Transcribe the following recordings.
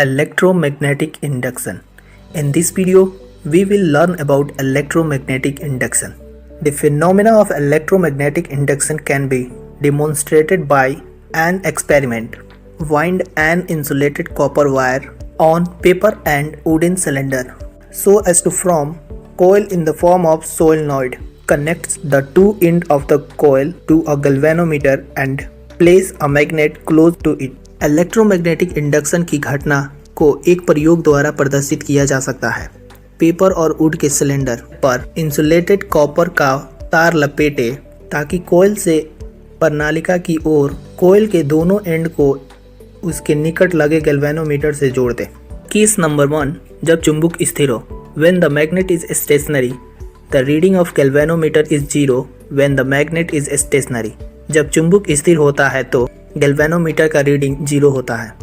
Electromagnetic induction. In this video, we will learn about electromagnetic induction. The phenomena of electromagnetic induction can be demonstrated by an experiment. Wind an insulated copper wire on paper and wooden cylinder so as to form coil in the form of solenoid. Connects the two ends of the coil to a galvanometer and place a magnet close to it. Electromagnetic induction की घटना को एक प्रयोग द्वारा प्रदर्शित किया जा सकता है। पेपर और वुड के सिलेंडर पर इंसुलेटेड कॉपर का तार लपेटे ताकि कॉइल से प्रणालिका की ओर कॉइल के दोनों एंड को उसके निकट लगे गैल्वेनोमीटर से जोड़ दे। केस नंबर 1, जब चुंबक स्थिर हो। When the magnet is stationary the reading of galvanometer is 0 when the magnet is stationery. जब चुंबक स्थिर होता है तो गैल्वेनोमीटर का रीडिंग 0 होता है।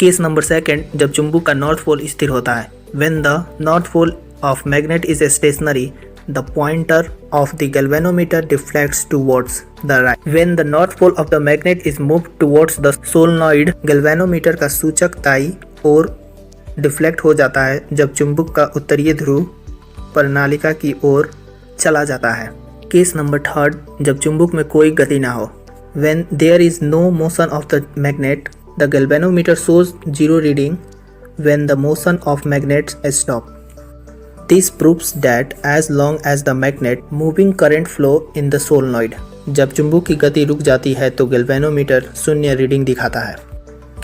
केस नंबर 2, जब चुंबक का नॉर्थ पोल स्थिर होता है। When the north pole of magnet is stationary the pointer of the galvanometer deflects towards the right. When the north pole of the magnet is moved towards the solenoid galvanometer का सूचक दाईं ओर deflect हो जाता है जब चुंबक का उत्तरीय ध्रुव प्रणालिका की ओर चला जाता है। केस नंबर 3, जब चुंबक में कोई गति ना हो। When there is no motion of the magnet, the galvanometer shows 0 reading when the motion of magnets stop. This proves that as long as the magnet moving current flow in the solenoid. जब चुंबक की गति रुक जाती है तो galvanometer 0 reading दिखाता है।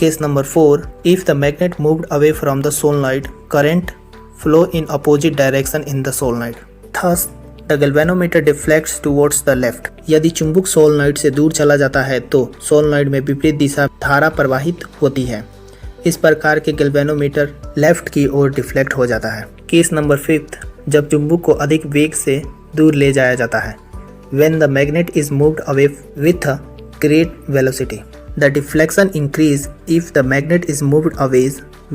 Case number 4, if the magnet moved away from the solenoid, current flow in opposite direction in the solenoid. Thus, the galvanometer deflects towards the left. यदि चुंबक सोलेनॉइड से दूर चला जाता है तो सोलेनॉइड में विपरीत दिशा धारा प्रवाहित होती है। इस प्रकार के गैल्वेनोमीटर लेफ्ट की ओर डिफ्लेक्ट हो जाता है। केस नंबर 5, जब चुंबक को अधिक वेग से दूर ले जाया जाता है। When the magnet is moved away with a great velocity, the deflection increase if the magnet is moved away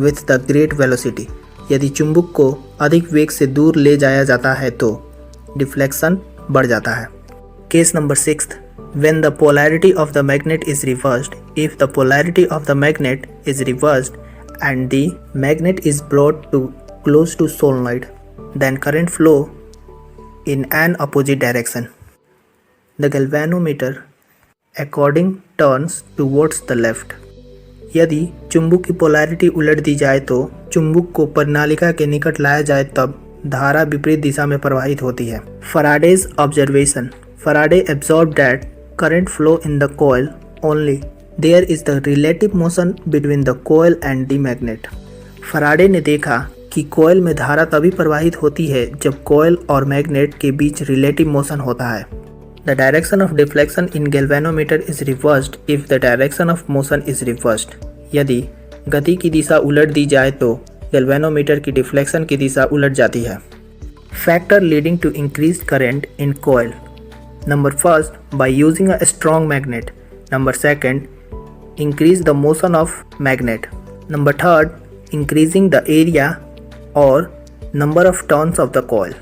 with the great velocity. यदि चुंबक को अधिक वेग से दूर ले जाया जाता है तो डिफ्लेक्शन बढ़ जाता है। Case number 6, when the polarity of the magnet is reversed, if the polarity of the magnet is reversed and the magnet is brought to close to solenoid, then current flow in an opposite direction. The galvanometer according turns towards the left. यदि चुंबक की polarity उलट दी जाए तो चुंबक को प्रणालिका के निकट लाया जाए तब धारा विपरीत दिशा में प्रवाहित होती है। Faraday's observation. Faraday observed that current flow in the coil only. There is the relative motion between the coil and the magnet. Faraday ने देखा कि coil में धारा तभी प्रवाहित होती है जब coil और magnet के बीच relative motion होता है। The direction of deflection in galvanometer is reversed if the direction of motion is reversed. यदि गति की दिशा उलट दी जाए तो गैल्वेनोमीटर की डिफ्लेक्शन की दिशा उलट जाती है। Factor leading to increase current in coil. Number 1, by using a strong magnet. Number 2, increase the motion of magnet. Number 3, increasing the area और number of turns of the coil.